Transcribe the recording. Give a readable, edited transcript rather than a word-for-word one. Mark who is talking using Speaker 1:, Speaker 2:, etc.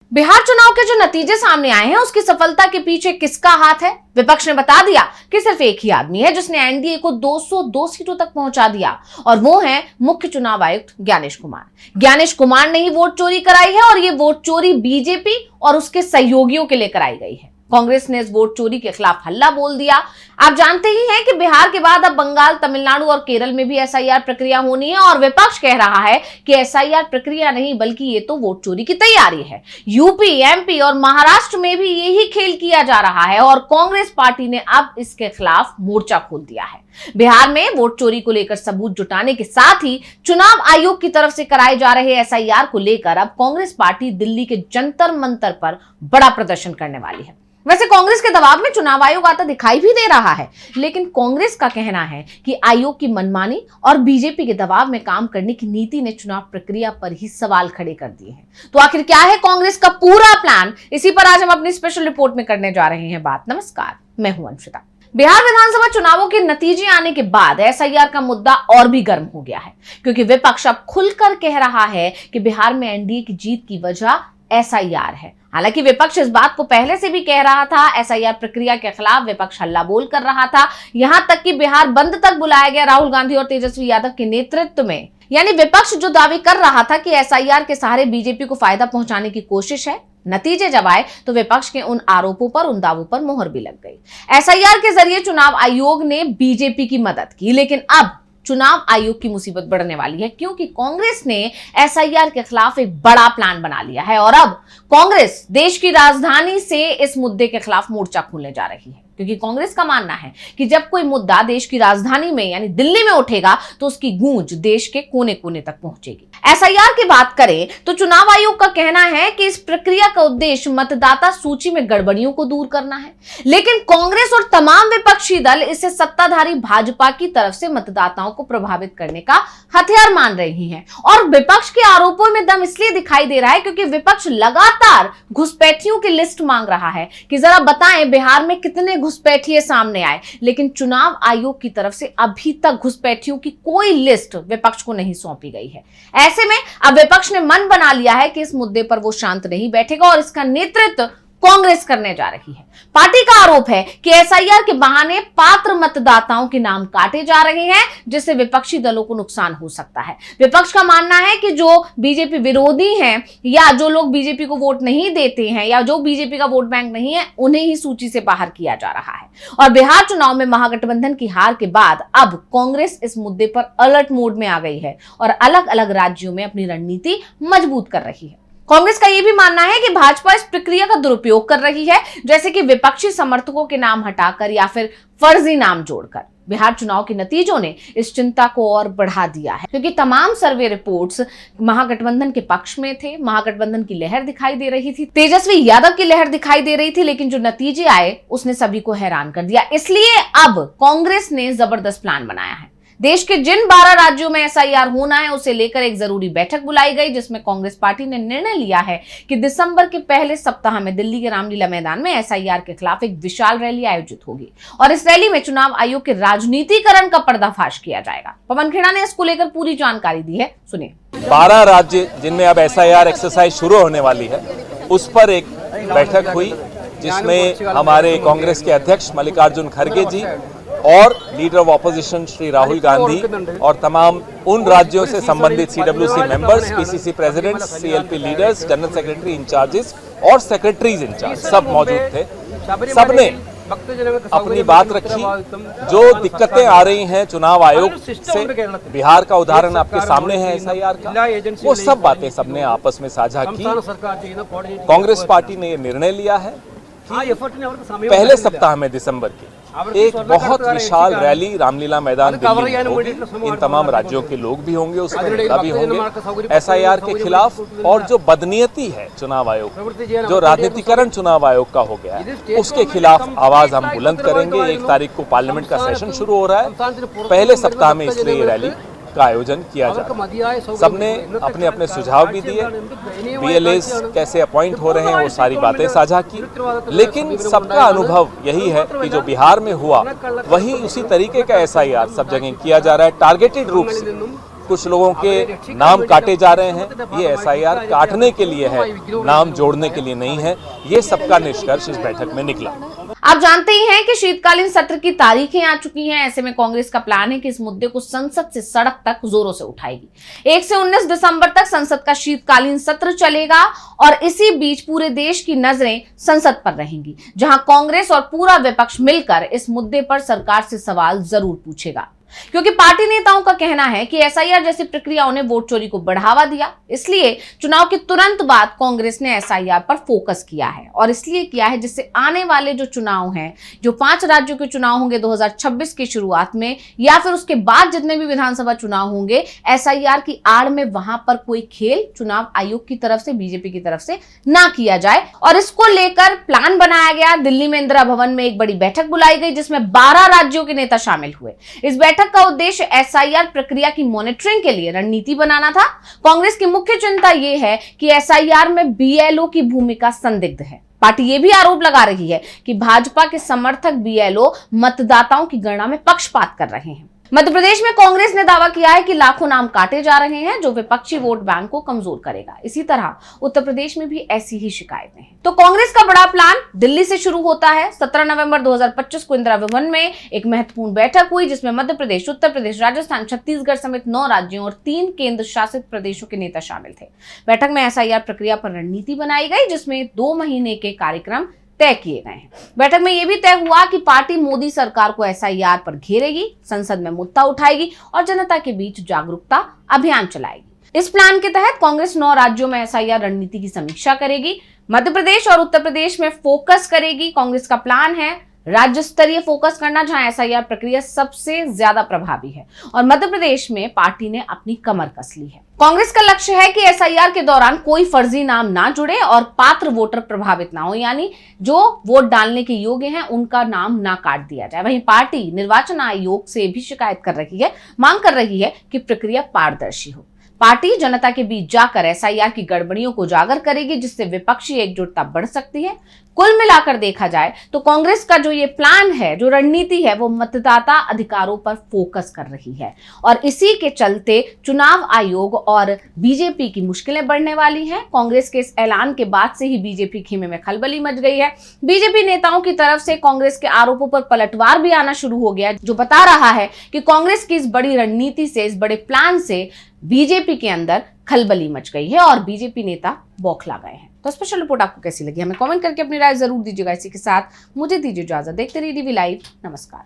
Speaker 1: बिहार चुनाव के जो नतीजे सामने आए हैं उसकी सफलता के पीछे किसका हाथ है? विपक्ष ने बता दिया कि सिर्फ एक ही आदमी है जिसने एनडीए को 202 सीटों तक पहुंचा दिया और वो है मुख्य चुनाव आयुक्त ज्ञानेश कुमार। ज्ञानेश कुमार ने ही वोट चोरी कराई है और ये वोट चोरी बीजेपी और उसके सहयोगियों के लिए कराई गई है। कांग्रेस ने इस वोट चोरी के खिलाफ हल्ला बोल दिया। आप जानते ही हैं कि बिहार के बाद अब बंगाल, तमिलनाडु और केरल में भी एसआईआर प्रक्रिया होनी है और विपक्ष कह रहा है कि एसआईआर प्रक्रिया नहीं बल्कि ये तो वोट चोरी की तैयारी है। यूपी, एमपी और महाराष्ट्र में भी यही खेल किया जा रहा है और कांग्रेस पार्टी ने अब इसके खिलाफ मोर्चा खोल दिया है। बिहार में वोट चोरी को लेकर सबूत जुटाने के साथ ही चुनाव आयोग की तरफ से कराए जा रहे एसआईआर को लेकर अब कांग्रेस पार्टी दिल्ली के जंतर मंतर पर बड़ा प्रदर्शन करने वाली है। वैसे कांग्रेस के दबाव में चुनाव आयोग आता दिखाई भी दे रहा है, लेकिन कांग्रेस का कहना है कि आयोग की मनमानी और बीजेपी के दबाव में काम करने की नीति ने चुनाव प्रक्रिया पर ही सवाल खड़े कर दिए हैं। तो आखिर क्या है कांग्रेस का पूरा प्लान? इसी पर आज हम अपनी स्पेशल रिपोर्ट में करने जा रहे हैं बात। नमस्कार, मैं हूं अंशिता। बिहार विधानसभा चुनावों के नतीजे आने के बाद एसआईआर का मुद्दा और भी गर्म हो गया है, क्योंकि विपक्ष अब खुलकर कह रहा है कि बिहार में एनडीए की जीत की वजह एसआईआर है। हालांकि विपक्ष इस बात को पहले से भी कह रहा था। एसआईआर प्रक्रिया के खिलाफ विपक्ष हल्ला बोल कर रहा था, यहां तक कि बिहार बंद तक बुलाया गया राहुल गांधी और तेजस्वी यादव के नेतृत्व में। यानी विपक्ष जो दावे कर रहा था कि एसआईआर के सहारे बीजेपी को फायदा पहुंचाने की कोशिश है, नतीजे जब आए तो विपक्ष के उन आरोपों पर, उन दावों पर मोहर भी लग गई। एसआईआर के जरिए चुनाव आयोग ने बीजेपी की मदद की, लेकिन अब चुनाव आयोग की मुसीबत बढ़ने वाली है, क्योंकि कांग्रेस ने एसआईआर के खिलाफ एक बड़ा प्लान बना लिया है और अब कांग्रेस देश की राजधानी से इस मुद्दे के खिलाफ मोर्चा खोलने जा रही है। क्योंकि कांग्रेस का मानना है कि जब कोई मुद्दा देश की राजधानी में यानी दिल्ली में उठेगा तो उसकी गूंज देश के कोने कोने तक पहुंचेगी। एसआईआर की बात करें तो चुनाव आयोग का कहना है कि इस प्रक्रिया का उद्देश्य मतदाता सूची में गड़बड़ियों को दूर करना है, लेकिन कांग्रेस और तमाम विपक्षी दल इसे सत्ताधारी भाजपा की तरफ से मतदाताओं को प्रभावित करने का हथियार मान रही है। और विपक्ष के आरोपों में दम इसलिए दिखाई दे रहा है क्योंकि विपक्ष लगातार घुसपैठियों की लिस्ट मांग रहा है कि जरा बताएं बिहार में कितने घुसपैठिए सामने आए, लेकिन चुनाव आयोग की तरफ से अभी तक घुसपैठियों की कोई लिस्ट विपक्ष को नहीं सौंपी गई है। ऐसे में अब विपक्ष ने मन बना लिया है कि इस मुद्दे पर वो शांत नहीं बैठेगा और इसका नेतृत्व कांग्रेस करने जा रही है। पार्टी का आरोप है कि एसआईआर के बहाने पात्र मतदाताओं के नाम काटे जा रहे हैं, जिससे विपक्षी दलों को नुकसान हो सकता है। विपक्ष का मानना है कि जो बीजेपी विरोधी हैं या जो लोग बीजेपी को वोट नहीं देते हैं या जो बीजेपी का वोट बैंक नहीं है, उन्हें ही सूची से बाहर किया जा रहा है। और बिहार चुनाव में महागठबंधन की हार के बाद अब कांग्रेस इस मुद्दे पर अलर्ट मोड में आ गई है और अलग अलग राज्यों में अपनी रणनीति मजबूत कर रही है। कांग्रेस का यह भी मानना है कि भाजपा इस प्रक्रिया का दुरुपयोग कर रही है, जैसे कि विपक्षी समर्थकों के नाम हटाकर या फिर फर्जी नाम जोड़कर। बिहार चुनाव के नतीजों ने इस चिंता को और बढ़ा दिया है, क्योंकि तमाम सर्वे रिपोर्ट्स महागठबंधन के पक्ष में थे। महागठबंधन की लहर दिखाई दे रही थी, तेजस्वी यादव की लहर दिखाई दे रही थी, लेकिन जो नतीजे आए उसने सभी को हैरान कर दिया। इसलिए अब कांग्रेस ने जबरदस्त प्लान बनाया है। देश के जिन 12 राज्यों में एसआईआर होना है उसे लेकर एक जरूरी बैठक बुलाई गई, जिसमें कांग्रेस पार्टी ने निर्णय लिया है कि दिसंबर के पहले सप्ताह में दिल्ली के रामलीला मैदान में एसआईआर के खिलाफ एक विशाल रैली आयोजित होगी और इस रैली में चुनाव आयोग के राजनीतिकरण का पर्दाफाश किया जाएगा। पवन खेड़ा ने इसको लेकर पूरी जानकारी दी है, सुनिए।
Speaker 2: 12 राज्य जिनमें अब एसआईआर एक्सरसाइज शुरू होने वाली है, उस पर एक बैठक हुई जिसमें हमारे कांग्रेस के अध्यक्ष मल्लिकार्जुन खड़गे जी और leader of opposition Shri Rahul Gandhi और तमाम उन राज्यों से संबंधित CWC members, PCC presidents, CLP leaders, general secretary incharges और सेक्रेटरीज इंचार्ज सब मौजूद थे। सबने अपनी बात रखी। जो दिक्कतें आ रही हैं चुनाव आयोग से, बिहार का उदाहरण आपके सामने है एसआईआर का, वो सब बातें सबने आपस में साझा की। कांग्रेस पार्टी ने ये निर्णय लिया है कि पहले सप्ताह में दिसंबर की एक बहुत विशाल रैली रामलीला मैदान दिल्ली में होगी। इन तमाम राज्यों के लोग भी होंगे, उसमें नेता भी होंगे एसआईआर के खिलाफ। और जो बदनीयती है चुनाव आयोग, जो राजनीतिकरण चुनाव आयोग का हो गया है, उसके खिलाफ आवाज हम बुलंद करेंगे। 1 तारीख को पार्लियामेंट का सेशन शुरू हो रहा है, पहले सप्ताह में इसलिए ये रैली का आयोजन किया जा रहा है। सबने अपने अपने सुझाव भी दिए, बीएलएस कैसे अपॉइंट हो रहे हैं वो सारी बातें साझा की, लेकिन सबका अनुभव यही है कि जो बिहार में हुआ वही उसी तरीके का एसआईआर सब जगह किया जा रहा है। टारगेटेड रूप से कुछ लोगों के नाम काटे जा रहे हैं, ये एसआईआर काटने के लिए है, नाम जोड़ने के लिए नहीं है। ये सबका निष्कर्ष इस बैठक में निकला।
Speaker 1: आप जानते ही हैं कि शीतकालीन सत्र की तारीखें आ चुकी हैं। ऐसे में कांग्रेस का प्लान है कि इस मुद्दे को संसद से सड़क तक जोरों से उठाएगी। 1 से 19 दिसंबर तक संसद का शीतकालीन सत्र चलेगा और इसी बीच पूरे देश की नजरें संसद पर रहेंगी, जहां कांग्रेस और पूरा विपक्ष मिलकर इस मुद्दे पर सरकार से सवाल जरूर पूछेगा, क्योंकि पार्टी नेताओं का कहना है कि एसआईआर जैसी प्रक्रियाओं ने वोट चोरी को बढ़ावा दिया। इसलिए चुनाव के तुरंत बाद कांग्रेस ने एसआईआर पर फोकस किया है, और इसलिए किया है जिससे आने वाले जो चुनाव हैं, जो 5 राज्यों के चुनाव होंगे 2026 की शुरुआत में या फिर उसके बाद जितने भी विधानसभा चुनाव होंगे, एसआईआर की आड़ में वहां पर कोई खेल चुनाव आयोग की तरफ से, बीजेपी की तरफ से ना किया जाए। और इसको लेकर प्लान बनाया गया। दिल्ली में इंदिरा भवन में एक बड़ी बैठक बुलाई गई जिसमें 12 राज्यों के नेता शामिल हुए। इस बैठक का उद्देश्य एसआईआर प्रक्रिया की मॉनिटरिंग के लिए रणनीति बनाना था। कांग्रेस की मुख्य चिंता यह है कि एसआईआर में बीएलओ की भूमिका संदिग्ध है। पार्टी ये भी आरोप लगा रही है कि भाजपा के समर्थक बीएलओ मतदाताओं की गणना में पक्षपात कर रहे हैं। मध्य प्रदेश में कांग्रेस ने दावा किया है कि लाखों नाम काटे जा रहे हैं, जो विपक्षी वोट बैंक को कमजोर करेगा। इसी तरह उत्तर प्रदेश में भी ऐसी ही शिकायतें हैं। तो कांग्रेस का बड़ा प्लान दिल्ली से शुरू होता है। 17 नवंबर 2025 को इंदिरा भवन में एक महत्वपूर्ण बैठक हुई, जिसमें मध्य प्रदेश, उत्तर प्रदेश, राजस्थान, छत्तीसगढ़ समेत 9 राज्यों और 3 केंद्र शासित प्रदेशों के नेता शामिल थे। बैठक में एसआईआर प्रक्रिया पर रणनीति बनाई गई, जिसमें 2 महीने के कार्यक्रम तय किए गए हैं। बैठक में यह भी तय हुआ कि पार्टी मोदी सरकार को एसआईआर पर घेरेगी, संसद में मुद्दा उठाएगी और जनता के बीच जागरूकता अभियान चलाएगी। इस प्लान के तहत कांग्रेस 9 राज्यों में एसआईआर रणनीति की समीक्षा करेगी। मध्य प्रदेश और उत्तर प्रदेश में फोकस करेगी। कांग्रेस का प्लान है राज्य स्तरीय फोकस करना, जहां एसआईआर प्रक्रिया सबसे ज्यादा प्रभावी है, और मध्य प्रदेश में पार्टी ने अपनी कमर कस ली है। कांग्रेस का लक्ष्य है कि एसआईआर के दौरान कोई फर्जी नाम ना जुड़े और पात्र वोटर प्रभावित ना हो, यानी जो वोट डालने के योग्य हैं उनका नाम ना काट दिया जाए। वहीं पार्टी निर्वाचन आयोग से भी शिकायत कर रही है, मांग कर रही है कि प्रक्रिया पारदर्शी हो। पार्टी जनता के बीच जाकर एसआईआर की गड़बड़ियों को उजागर करेगी, जिससे विपक्षी एकजुटता बढ़ सकती है। कुल मिलाकर देखा जाए तो कांग्रेस का जो ये प्लान है, जो रणनीति है, वो मतदाता अधिकारों पर फोकस कर रही है, और इसी के चलते चुनाव आयोग और बीजेपी की मुश्किलें बढ़ने वाली हैं। कांग्रेस के इस ऐलान के बाद से ही बीजेपी खेमे में खलबली मच गई है। बीजेपी नेताओं की तरफ से कांग्रेस के आरोपों पर पलटवार भी आना शुरू हो गया, जो बता रहा है कि कांग्रेस की इस बड़ी रणनीति से, इस बड़े प्लान से बीजेपी के अंदर खलबली मच गई है और बीजेपी नेता बौखला गए हैं। तो स्पेशल रिपोर्ट आपको कैसी लगी, हमें कमेंट करके अपनी राय जरूर दीजिएगा। इसी के साथ मुझे दीजिए इजाजत। देखते रहिए DV लाइव। नमस्कार।